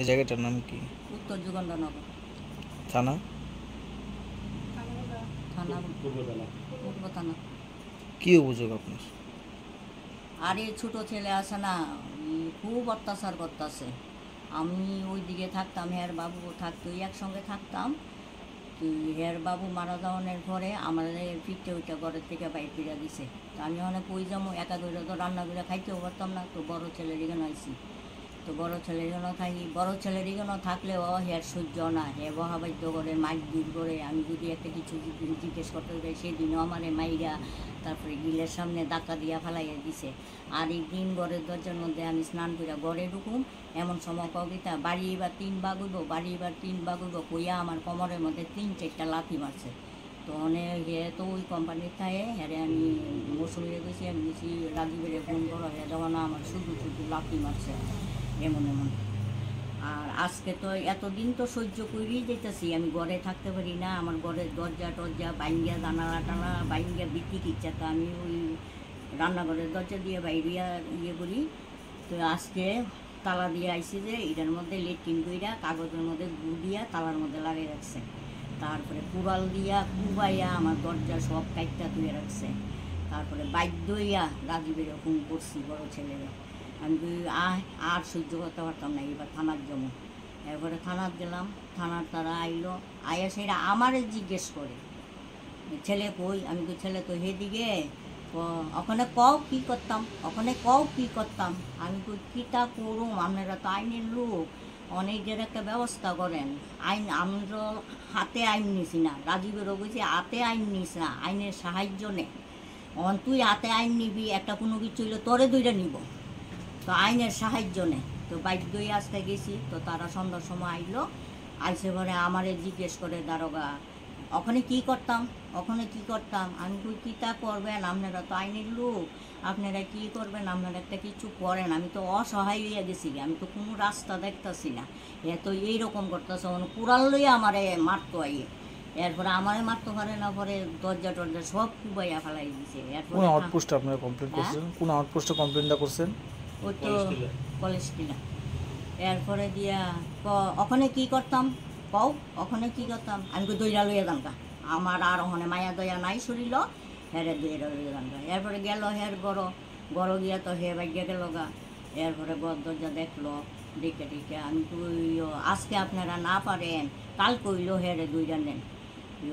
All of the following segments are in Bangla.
এই জায়গাটার নাম কি? উত্তর যুগন্ডনগর থানা? থানা পূর্ব থানা। কি অভিযোগ আপনার? আর এই ছোটো ছেলে আছে না, খুব অত্যাচার করতেছে। আমি ওই দিকে থাকতাম, হের বাবু থাকতো, একসঙ্গে থাকতাম। তো হের বাবু মারা যাওয়ানোর পরে আমাদের ফিরতে ওইটা ঘরের থেকে বাইর ফিরে দিছে। তো আমি অনেক ওই যাবো, একা করে তো রান্না করে খাইতেও পারতাম না। তো বড়ো ছেলের এখানে আইসি। তো বড়ো ছেলের জন্য থাকি, বড়ো ছেলের জন্য থাকলেও হের সহ্য না, হে বহাবাদ্য করে মাইক দূর করে। আমি যদি একটা কিছু জিজ্ঞেস করতে যাই, সেদিনও আমার মাইরা তারপরে গিলের সামনে ধাক্কা দিয়া ফেলাইয়া দিছে। আর এই দিন ঘরের দরজার মধ্যে আমি স্নান করে ঘরে ঢুকুম, এমন সময় কবিতা বাড়ি এবার 3 ভাগ হইব, বাড়ি এবার 3 ভাগ হইব কইয়া আমার কোমরের মধ্যে 3-4টা লাথি মারছে। তো অনেক হে তো ওই কোম্পানির থাকে, হ্যারে আমি মৌসুমিরে গেছি, আমি গেছি রাজীবের ফোন করো, হে যখন আমার শুধু শুধু লাথি মারছে এমন এমন। আর আজকে তো এতদিন তো সহ্য করেই যেতেছি, আমি ঘরে থাকতে পারি না। আমার ঘরের দরজা টরজা বাইঙ্গা, জানালা টানা বাইঙ্গা বিদ্যুৎ ইচ্ছা, তো আমি ওই রান্নাঘরের দরজা দিয়ে বাইরিয়া ইয়ে করি। তো আজকে তালা দিয়ে আইসি যে এটার মধ্যে লেট্রিন কইরা কাগজের মধ্যে গু দিয়া তালার মধ্যে লাগিয়ে রাখছে। তারপরে কুড়াল দিয়া কুবাইয়া আমার দরজা সব কাইটটা ধুয়ে রাখছে। তারপরে বাধ্য হইয়া রাজীবের ফোন করছি বড় ছেলেরা। আমি আর সহ্য করতে পারতাম না, এবার থানার জন্য। এরপরে থানার গেলাম, থানার তারা আইলো, আয়া সেটা আমারে জিজ্ঞেস করে ছেলে কই। আমি তো ছেলে তো হেদিকে, ওখানে কও কী করতাম, ওখানে কও কী করতাম। আমি কই কীটা করুম, আপনারা তো আইনের লোক, অনেকের একটা ব্যবস্থা করেন। আইন আমরা হাতে আইন নিছি না, রাজীবেরও বলছি হাতে আইন নিস না, আইনের সাহায্য নে। তুই হাতে আইন নিবি, একটা কোনো কিছু হইলে তোরে দুইটা নিব, তো আইনের সাহায্য নেই। তো বাধ্যই আসতে গেছি। তো তারা সন্ধ্যার সময় আইলো, আইসে পরে আমারে জিজ্ঞেস করে দারোগা ওখানে কি করতাম, ওখানে কি করতাম। আমি কই কীটা করবেন, আপনারা তো আইনের লোক, আপনারা কি করবেন, আপনারা একটা কিছু করেন। আমি তো অসহায় হইয়া গেছি, আমি তো কোনো রাস্তা দেখতেছি না। এ তো এইরকম করতেছে, মানে কুড়াল লইয়া আমারে মারতো আইয়ে। এরপরে আমারে মারতে পারে না, পরে দরজা টরজা সব কুবাইয়া ফেলাই দিছে। কোন আউটপোস্টে আপনারা কমপ্লেন করছেন? কোন আউটপোস্টে কমপ্লেনটা করছেন? ওই তো কলেজ কিনা। এরপরে দিয়া ওখানে কি করতাম কও, ওখানে কি করতাম। আমি কই দইরা লইয়া দামকা, আমার আর ওখানে মায়া দয়া নাই শরীর, হেরে দইরা লইয়া দামকা। এরপরে গেল হের গড় গিয়া তো হে বাইয়া গেল গা। এরপরে দরজা দেখলো, দেখে দেখে আমি কই আজকে আপনারা না পারেন, কাল কইলো হেরে দইরা নেন,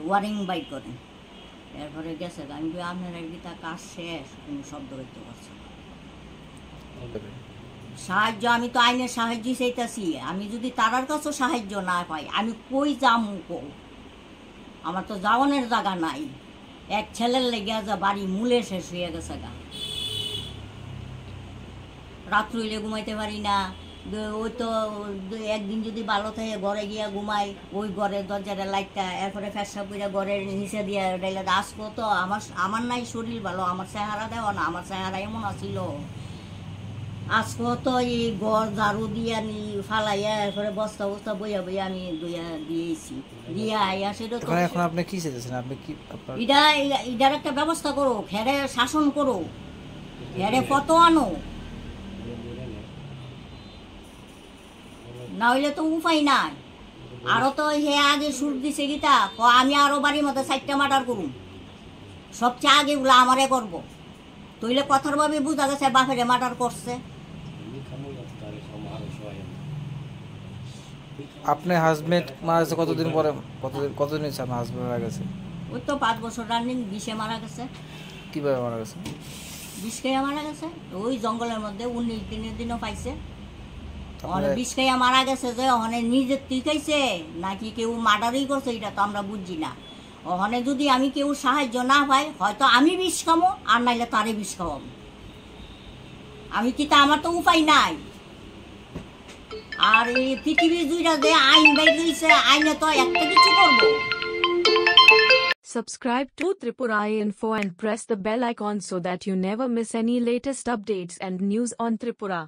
ওয়ারিং বাইক করেন। এরপরে গেছে, আমি কই আপনারা গীতা কাজ শেষ, কোনো শব্দ করতে পারছে না। সাহায্য আমি তো আইনের সাহায্য চাইতেছি, আমি যদি তারার কাছেও সাহায্য না পাই আমি কই যামু কো, আমার তো যাওয়ানোর জায়গা নাই। এক ছেলের লেগে যা বাড়ি মূলে শেষ হয়ে গেছে গা, রাত্র হইলে ঘুমাইতে পারি না। ওই তো একদিন যদি ভালো থাকে ঘরে গিয়া ঘুমাই, ওই ঘরের দরজাটা লাইটটা, এরপরে ফ্যাসা পুরা ঘরের নিচে দিয়ে ডাইলে আসবো। তো আমার নাই শরীর ভালো, আমার চেহারা দেওয়া না, আমার চেহারা এমন আছিল। আজকে তো এই ঘর ঝাড়ু দিয়া নি ফালাইয়া এরপরে বস্তা বস্তা বইয়া বইয়া আমি দিয়েছি, দিয়ে আইয়া সেটা তো এখন আপনি কি চাইতেছেন? আপনি কি এটার একটা ব্যবস্থা করো, হেরে শাসন করো, হেরে কত আনো, না হইলে তো উপায় নাই। আরো তো হে আগে সুর দিছে গীতা, আমি আরো বাড়ির মতো 4টা মার্ডার করুম, সবচেয়ে আগে ওগুলো আমারে করবো। তইলে কথার ভাবে বুঝা গেছে বাপেরে মার্ডার করছে। আপনার হাজবেন্ড মারা গেছে কতদিন পরে? কতদিন হয়েছে আপনার হাজবেন্ড মারা গেছে? ওই তো 5 বছর রানিং, 20-এ মারা গেছে। কিভাবে মারা গেছে? 20 খাইয়া মারা গেছে, ওই জঙ্গলের মধ্যে 19 দিনের দিনও পাইছে। 20 খাইয়া মারা গেছে যে ওখানে নিজের খাইছে নাকি কেউ মার্ডারই করছে এটা তো আমরা বুঝছি না। ওখানে যদি আমি কেউ সাহায্য না পাই, হয়তো আমি বিষ খামো, আর নাইলে তারে বিষ খাওয়াবো। আমি কি তা, আমার তো উপায় নাই। আর এই পৃথিবীর দুইটা যে আইন বাইর হইছে, আইনে তো একটা কিছু করবো। Subscribe to Tripura Info and press the bell icon so that you never miss any latest updates and news on Tripura.